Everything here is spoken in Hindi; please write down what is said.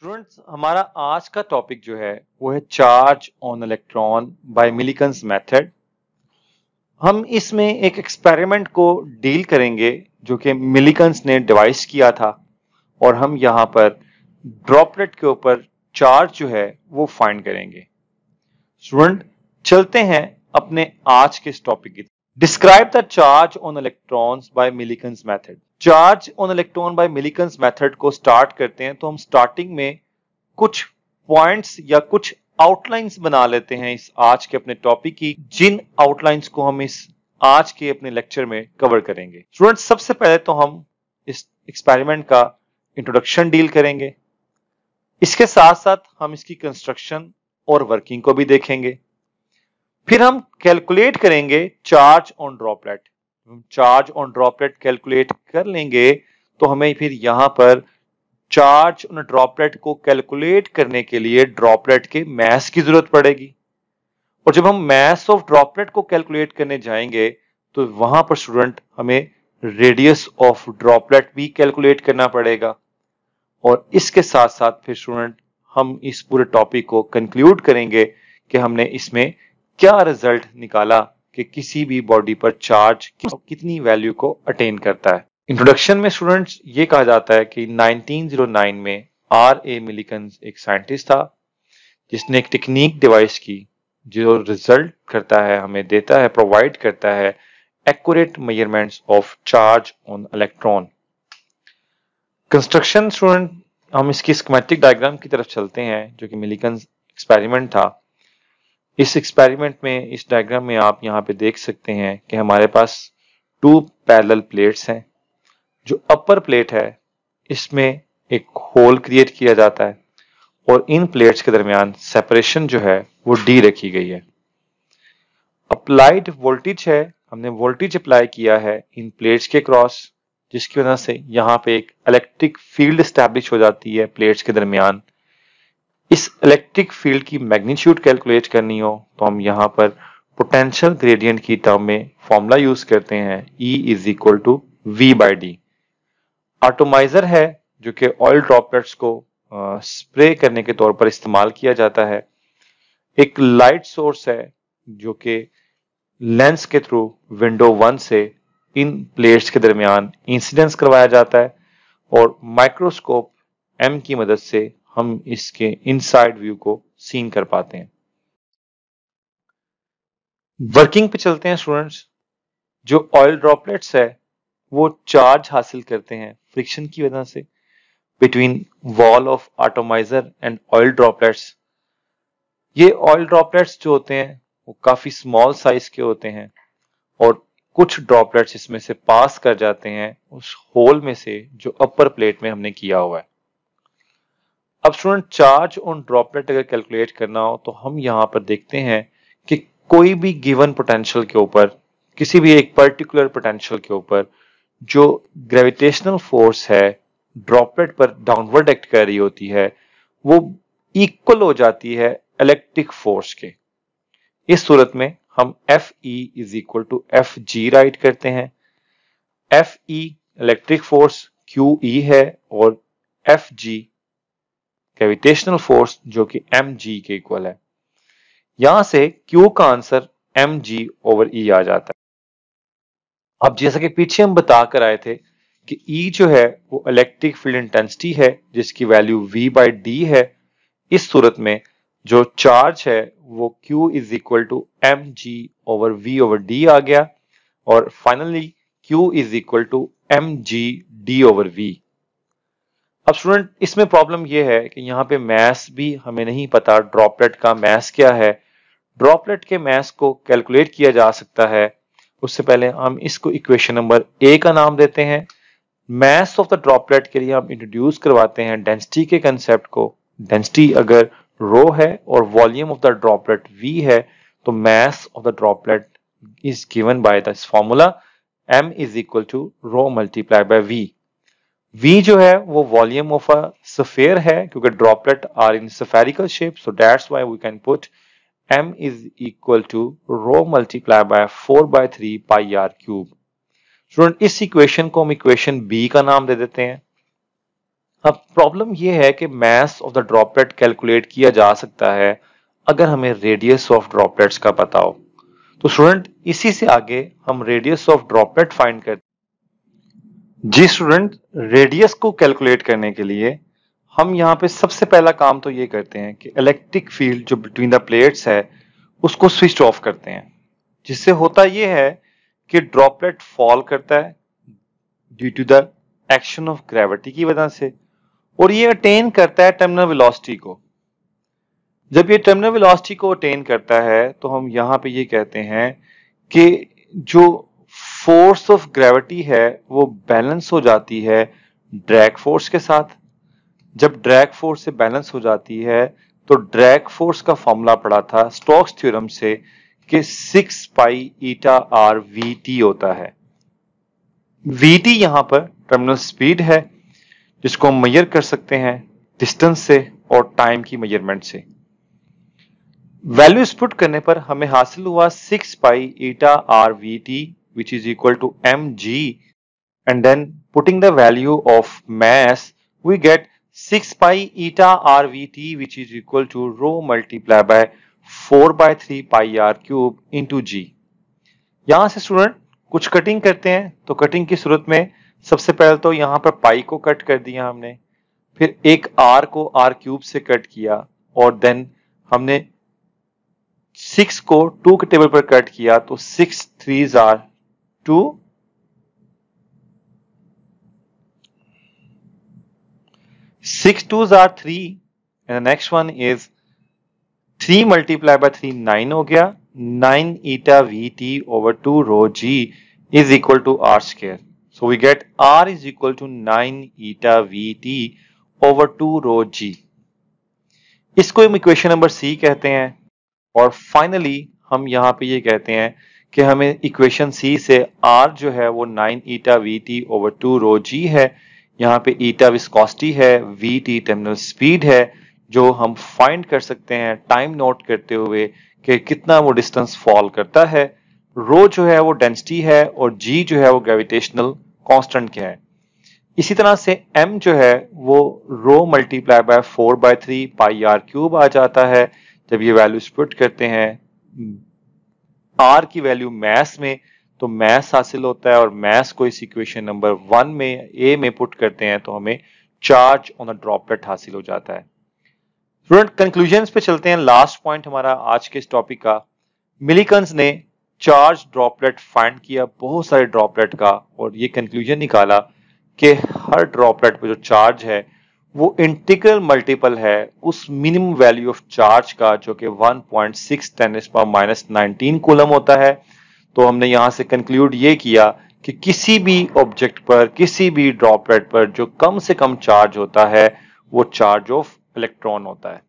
स्टूडेंट्स, हमारा आज का टॉपिक जो है वो है charge on electron by Millikan's method. हम इसमें एक एक्सपेरिमेंट को डील करेंगे जो कि मिलीकन्स ने डिवाइस किया था और हम यहाँ पर ड्रॉपलेट के ऊपर चार्ज जो है वो फाइंड करेंगे। स्टूडेंट, चलते हैं अपने आज के इस टॉपिक की। Describe the charge on electrons by Millikan's method. Charge on electron by Millikan's method को स्टार्ट करते हैं तो हम स्टार्टिंग में कुछ पॉइंट्स या कुछ आउटलाइंस बना लेते हैं इस आज के अपने टॉपिक की, जिन आउटलाइंस को हम इस आज के अपने लेक्चर में कवर करेंगे। स्टूडेंट्स, सबसे पहले तो हम इस एक्सपेरिमेंट का इंट्रोडक्शन डील करेंगे। इसके साथ साथ हम इसकी कंस्ट्रक्शन और वर्किंग को भी देखेंगे। फिर हम कैलकुलेट करेंगे charge on droplet. Charge on droplet calculate कर लेंगे तो हमें फिर यहां पर चार्ज ऑन ड्रॉपलेट को कैलकुलेट करने के लिए ड्रॉपलेट के मास की जरूरत पड़ेगी। और जब हम मास ऑफ ड्रॉपलेट को कैलकुलेट करने जाएंगे तो वहां पर स्टूडेंट हमें रेडियस ऑफ ड्रॉपलेट भी कैलकुलेट करना पड़ेगा। और इसके साथ साथ फिर स्टूडेंट हम इस पूरे टॉपिक को कंक्लूड करेंगे कि हमने इसमें क्या रिजल्ट निकाला कि किसी भी बॉडी पर चार्ज कितनी वैल्यू को अटेन करता है। इंट्रोडक्शन में स्टूडेंट्स ये कहा जाता है कि 1909 में R.A. मिलीकन्स एक साइंटिस्ट था जिसने एक टेक्निक डिवाइस की जो रिजल्ट करता है, हमें देता है, प्रोवाइड करता है accurate measurements of charge on electron. Construction student, हम इसकी स्कीमेटिक डायग्राम की तरफ चलते हैं जो कि मिलीकन्स एक्सपेरिमेंट था। इस एक्सपेरिमेंट में, इस डायग्राम में आप यहाँ पे देख सकते हैं कि हमारे पास 2 पैरेलल प्लेट्स हैं। जो अपर प्लेट है इसमें एक होल क्रिएट किया जाता है और इन प्लेट्स के दरमियान सेपरेशन जो है वो D रखी गई है। अप्लाइड वोल्टेज है, हमने वोल्टेज अप्लाई किया है इन प्लेट्स के क्रॉस, जिसकी वजह से यहाँ पे एक इलेक्ट्रिक फील्ड एस्टैब्लिश हो जाती है प्लेट्स के दरमियान। इस इलेक्ट्रिक फील्ड की मैग्नीट्यूड कैलकुलेट करनी हो तो हम यहाँ पर पोटेंशियल ग्रेडियंट की टर्म में फॉर्मूला यूज करते हैं E is equal to V/D। Atomiser है जो कि ऑयल ड्रॉपलेट्स को स्प्रे करने के तौर पर इस्तेमाल किया जाता है। एक लाइट सोर्स है जो कि लेंस के थ्रू विंडो 1 से इन प्लेट्स के दरमियान इंसिडेंस करवाया जाता है और माइक्रोस्कोप M की मदद से हम इसके इनसाइड व्यू को सीन कर पाते हैं। वर्किंग पे चलते हैं स्टूडेंट्स। जो ऑयल ड्रॉपलेट्स है वो चार्ज हासिल करते हैं फ्रिक्शन की वजह से between wall of atomiser and oil droplets. ये ऑयल ड्रॉपलेट्स जो होते हैं वो काफी स्मॉल साइज के होते हैं और कुछ ड्रॉपलेट्स इसमें से पास कर जाते हैं उस होल में से जो अपर प्लेट में हमने किया हुआ है। अब स्टूडेंट, चार्ज ऑन ड्रॉपलेट अगर कैलकुलेट करना हो तो हम यहां पर देखते हैं कि कोई भी गिवन पोटेंशियल के ऊपर, किसी भी एक पर्टिकुलर पोटेंशियल के ऊपर जो ग्रेविटेशनल फोर्स है ड्रॉपलेट पर डाउनवर्ड एक्ट कर रही होती है वो इक्वल हो जाती है इलेक्ट्रिक फोर्स के। इस सूरत में हम Fe is equal to Fg write करते हैं। Fe इलेक्ट्रिक फोर्स QE है और Fg ग्रेविटेशनल फोर्स जो कि mg के इक्वल है। यहां से Q का आंसर mg/E आ जाता है। अब जैसा कि पीछे हम बता कर आए थे कि E जो है वो इलेक्ट्रिक फील्ड इंटेंसिटी है जिसकी वैल्यू V/D है। इस सूरत में जो चार्ज है वो Q is equal to mg/V/D आ गया और finally Q is equal to mg/D/V। अब स्टूडेंट, इसमें प्रॉब्लम यह है कि यहाँ पे मास भी हमें नहीं पता ड्रॉपलेट का मास क्या है। ड्रॉपलेट के मास को कैलकुलेट किया जा सकता है, उससे पहले हम इसको इक्वेशन नंबर A का नाम देते हैं। मास ऑफ द ड्रॉपलेट के लिए हम इंट्रोड्यूस करवाते हैं डेंसिटी के कंसेप्ट को। डेंसिटी अगर रो है और volume of the droplet V है तो mass of the droplet is given by this formula M is equal to rho multiply by V। V जो है वो वॉल्यूम ऑफ अ स्फीयर है क्योंकि droplet are in spherical shape, so that's why we can put M is equal to rho multiply by 4/3 pi r cube. Student, इस इक्वेशन को हम इक्वेशन B का नाम दे देते हैं। अब प्रॉब्लम यह है कि मास ऑफ द ड्रॉपलेट कैलकुलेट किया जा सकता है अगर हमें रेडियस ऑफ ड्रॉपलेट्स का पता हो। तो स्टूडेंट इसी से आगे हम रेडियस ऑफ ड्रॉपलेट फाइंड करते हैं। जी स्टूडेंट, रेडियस को कैलकुलेट करने के लिए हम यहाँ पे सबसे पहला काम तो ये करते हैं कि इलेक्ट्रिक फील्ड जो बिटवीन द प्लेट्स है उसको स्विच ऑफ करते हैं, जिससे होता यह है कि ड्रॉपलेट फॉल करता है due to the action of gravity की वजह से, और ये अटेन करता है टर्मिनल वेलोसिटी को। जब ये टर्मिनल वेलोसिटी को अटेन करता है तो हम यहां पे ये कहते हैं कि जो फोर्स ऑफ ग्रेविटी है वो बैलेंस हो जाती है ड्रैग फोर्स के साथ। जब ड्रैग फोर्स से बैलेंस हो जाती है तो ड्रैग फोर्स का फॉर्मूला पड़ा था स्टोक्स थ्योरम से कि 6 pi eta r v T होता है। वी टी यहां पर टर्मिनल स्पीड है जिसको हम मेजर कर सकते हैं डिस्टेंस से और टाइम की मेजरमेंट से। वैल्यूज पुट करने पर हमें हासिल हुआ 6 pi eta r v t which is equal to m g, and then putting the value of mass we get 6 pi eta r v t which is equal to rho multiply by 4/3 pi r cube into g. यहां से स्टूडेंट कुछ कटिंग करते हैं, तो कटिंग की सूरत में सबसे पहले तो यहां पर पाई को कट कर दिया हमने, फिर एक आर को आर क्यूब से कट किया, और देन हमने 6 को 2 के टेबल पर कट किया, तो 6 3s are 2, 6 2s are 3, and the next one is 3 multiplied by 3 9 हो गया। 9 eta vt over 2 rho g is equal to r square. So we get r is equal to 9 eta vt over 2 rho g. इसको हम इक्वेशन नंबर सी कहते हैं। और फाइनली हम यहाँ पे ये कहते हैं कि हमें इक्वेशन सी से r जो है वो 9 eta vt over 2 rho g है। यहाँ पे eta विस्कोसिटी है, vt टर्मिनल स्पीड है जो हम फाइंड कर सकते हैं टाइम नोट करते हुए कि कितना वो डिस्टेंस फॉल करता है। रो जो है वो डेंसिटी है और g जो है वो ग्रेविटेशनल कांस्टेंट क्या है। इसी तरह से m जो है वो rho multiply by 4/3 pi r cube आ जाता है। जब ये वैल्यू पुट करते हैं r की वैल्यू मास में, तो मास हासिल होता है, और मास को इस इक्वेशन नंबर 1 में a में पुट करते हैं तो हमें चार्ज ऑन द ड्रॉपलेट हासिल हो जाता है। स्टूडेंट कंक्लूजन्स पे चलते हैं। लास्ट पॉइंट हमारा आज के इस टॉपिक का, मिलिकन्स ने चार्ज ड्रॉपलेट फाइंड किया बहुत सारे ड्रॉपलेट का, और ये कंक्लूजन निकाला कि हर ड्रॉपलेट पे जो चार्ज है वो इंटीग्रल मल्टीपल है उस मिनिमम वैल्यू ऑफ चार्ज का जो कि 1.6 10 - 19 कूलम होता है। तो हमने यहां से कंक्लूड ये किया कि किसी भी ऑब्जेक्ट पर, किसी भी ड्रॉपलेट पर जो कम से कम चार्ज होता है वो चार्ज ऑफ इलेक्ट्रॉन होता है।